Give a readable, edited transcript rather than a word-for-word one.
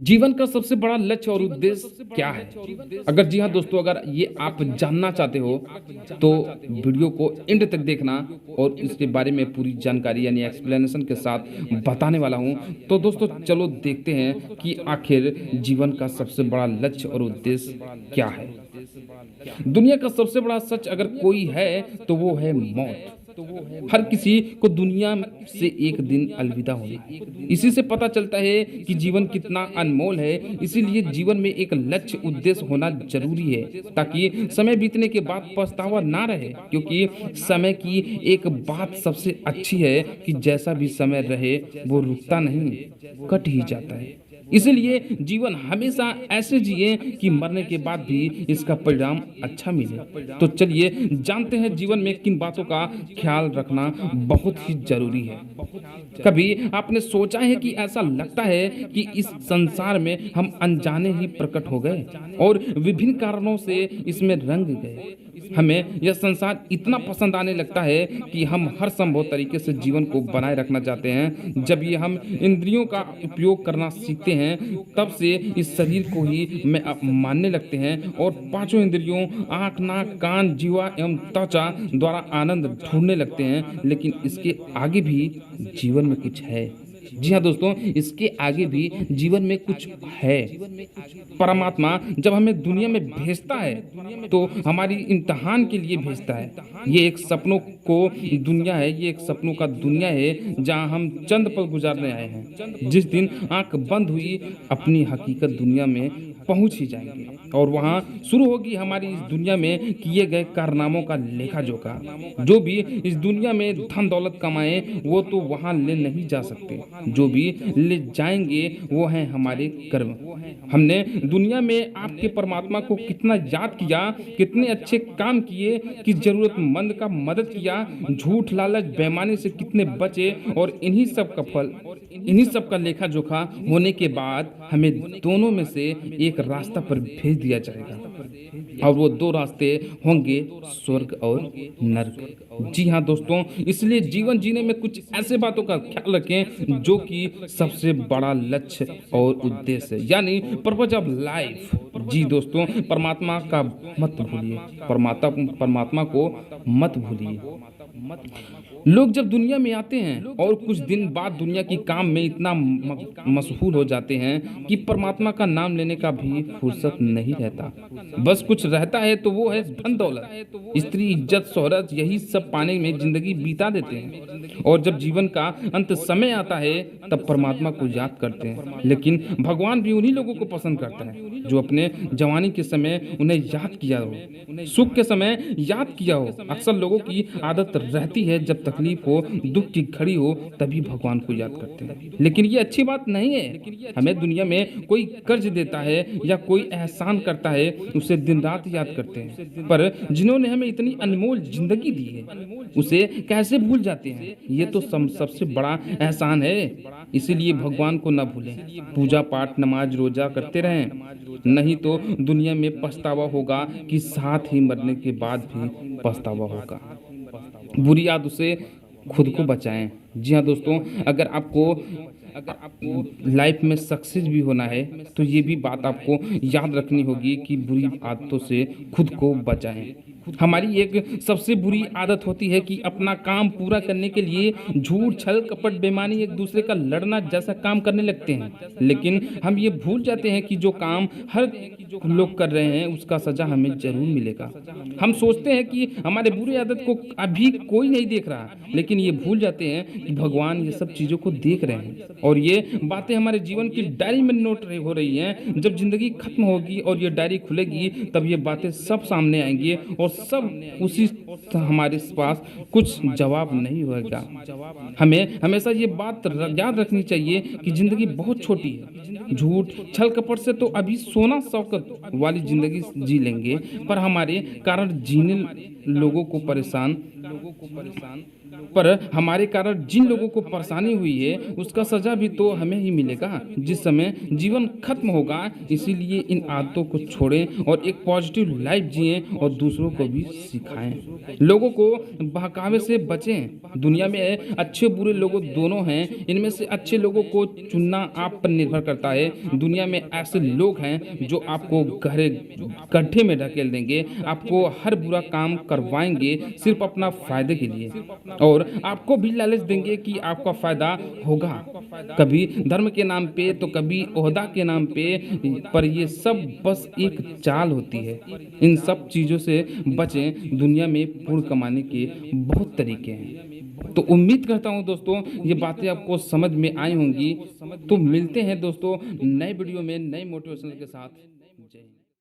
जीवन का सबसे बड़ा लक्ष्य और उद्देश्य क्या है? अगर जी हाँ दोस्तों, अगर ये आप जानना चाहते हो तो वीडियो को एंड तक देखना और इसके बारे में पूरी जानकारी यानी एक्सप्लेनेशन के साथ बताने वाला हूँ। तो दोस्तों चलो देखते हैं कि आखिर जीवन का सबसे बड़ा लक्ष्य और उद्देश्य क्या है। दुनिया का सबसे बड़ा सच अगर कोई है तो वो है मौत। हर किसी को दुनिया से एक दिन अलविदा होना है। इसी से पता चलता है कि जीवन कितना अनमोल है। इसीलिए जीवन में एक लक्ष्य उद्देश्य होना जरूरी है ताकि समय बीतने के बाद पछतावा ना रहे। क्योंकि समय की एक बात सबसे अच्छी है कि जैसा भी समय रहे वो रुकता नहीं, कट ही जाता है। इसलिए जीवन हमेशा ऐसे जिए कि मरने के बाद भी इसका परिणाम अच्छा मिले। तो चलिए जानते हैं जीवन में किन बातों का ख्याल रखना बहुत ही जरूरी है। कभी आपने सोचा है कि ऐसा लगता है कि इस संसार में हम अनजाने ही प्रकट हो गए और विभिन्न कारणों से इसमें रंग गए। हमें यह संसार इतना पसंद आने लगता है कि हम हर संभव तरीके से जीवन को बनाए रखना चाहते हैं। जब ये हम इंद्रियों का उपयोग करना सीखते हैं तब से इस शरीर को ही मानने लगते हैं और पांचों इंद्रियों आँख, नाक, कान, जीवा एवं त्वचा द्वारा आनंद ढूंढने लगते हैं। लेकिन इसके आगे भी जीवन में कुछ है। जी हाँ दोस्तों, इसके आगे भी जीवन में कुछ है। परमात्मा जब हमें दुनिया में भेजता है तो हमारी इम्तिहान के लिए भेजता है। ये एक सपनों को दुनिया है, ये एक सपनों का दुनिया है जहाँ हम चंद पल गुजारने आए हैं। जिस दिन आंख बंद हुई अपनी हकीकत दुनिया में पहुंच ही जाएंगे और वहां शुरू होगी हमारी इस दुनिया में किए गए कारनामों का लेखा जोखा। जो भी इस दुनिया में धन दौलत कमाए वो तो वहां ले नहीं जा सकते, जो भी ले जाएंगे वो हैं हमारे कर्म। हमने दुनिया में आपके परमात्मा को कितना याद किया, कितने अच्छे काम किए, किस जरूरतमंद का मदद किया, झूठ लालच बेईमानी से कितने बचे और इन्हीं सब का फल, इन्हीं सब का लेखा जोखा होने के बाद हमें दोनों में से एक रास्ता पर भेज दिया जाएगा और वो दो रास्ते होंगे स्वर्ग और नरक। जी हाँ दोस्तों, इसलिए जीवन जीने में कुछ ऐसे बातों का ख्याल रखें जो कि सबसे बड़ा लक्ष्य और उद्देश्य है, यानी पर्पज ऑफ लाइफ। जी दोस्तों, परमात्मा का मत भूलिए, परमात्मा को मत भूलिए। लोग जब दुनिया में आते हैं और कुछ दिन बाद दुनिया की काम में इतना मशहूर हो जाते हैं कि परमात्मा का नाम लेने का भी फुर्सत नहीं रहता। बस कुछ रहता है तो वो है धन दौलत, स्त्री, इज्जत, शोहरत, यही सब पाने में जिंदगी बिता देते हैं। और जब जीवन का अंत समय आता है तब परमात्मा को याद करते हैं। लेकिन भगवान भी उन्हीं लोगों को पसंद करता है जो अपने जवानी के समय उन्हें याद किया हो, सुख के समय याद किया हो। अक्सर लोगों की आदत रहती है जब तकलीफ हो, दुख की घड़ी हो तभी भगवान को याद करते हैं। लेकिन ये अच्छी बात नहीं है। हमें दुनिया में कोई कर्ज देता है या कोई एहसान करता है उसे दिन रात याद करते हैं, पर जिन्होंने हमें इतनी अनमोल जिंदगी दी है उसे कैसे भूल जाते हैं। ये तो सबसे बड़ा एहसान है। इसीलिए भगवान को न भूलें, पूजा पाठ नमाज रोजा करते रहें, नहीं तो दुनिया में पछतावा होगा कि साथ ही मरने के बाद भी पछतावा होगा। बुरी आदत से खुद को बचाएं। जी हाँ दोस्तों, अगर आपको लाइफ में सक्सेस भी होना है तो ये भी बात आपको याद रखनी होगी कि बुरी आदतों से खुद को बचाएं। हमारी एक सबसे बुरी आदत होती है कि अपना काम पूरा करने के लिए झूठ, छल, कपट, बेईमानी, एक दूसरे का लड़ना जैसा काम करने लगते हैं। लेकिन हम ये भूल जाते हैं कि जो काम हर लोग कर रहे हैं उसका सजा हमें जरूर मिलेगा। हम सोचते हैं कि हमारे बुरी आदत को अभी कोई नहीं देख रहा, लेकिन ये भूल जाते हैं कि भगवान ये सब चीजों को देख रहे हैं और ये बातें हमारे जीवन की डायरी में नोट हो रही हैं। जब जिंदगी खत्म होगी और ये डायरी खुलेगी तब ये बातें सब सामने आएंगी और सब उसी हमारे पास कुछ जवाब नहीं होगा। हमें हमेशा ये बात याद रखनी चाहिए कि जिंदगी बहुत छोटी है। झूठ, छल, कपट से तो अभी सोना शौकत वाली जिंदगी जी लेंगे, पर हमारे कारण जीने लोगों को परेशान पर हमारे कारण जिन लोगों को परेशानी हुई है उसका सजा भी तो हमें ही मिलेगा जिस समय जीवन खत्म होगा। इसीलिए इन आदतों को छोड़ें और एक पॉजिटिव लाइफ जिएं और दूसरों को भी सिखाएं। लोगों को बहकावे से बचें। दुनिया में अच्छे बुरे लोग दोनों हैं, इनमें से अच्छे लोगों को चुनना आप पर निर्भर करता है। दुनिया में ऐसे लोग हैं जो आपको गहरे गड्ढे में ढकेल देंगे, आपको हर बुरा काम करवाएंगे सिर्फ अपना फायदे के लिए, और आपको भी लालच देंगे कि आपका फायदा होगा, कभी धर्म के नाम पे तो कभी ओहदा के नाम पे। पर ये सब बस एक चाल होती है। इन सब चीजों से बचें। दुनिया में पुण्य कमाने के बहुत तरीके हैं। तो उम्मीद करता हूं दोस्तों ये बातें आपको समझ में आई होंगी। तो मिलते हैं दोस्तों नए वीडियो में नए मोटिवेशनल के साथ।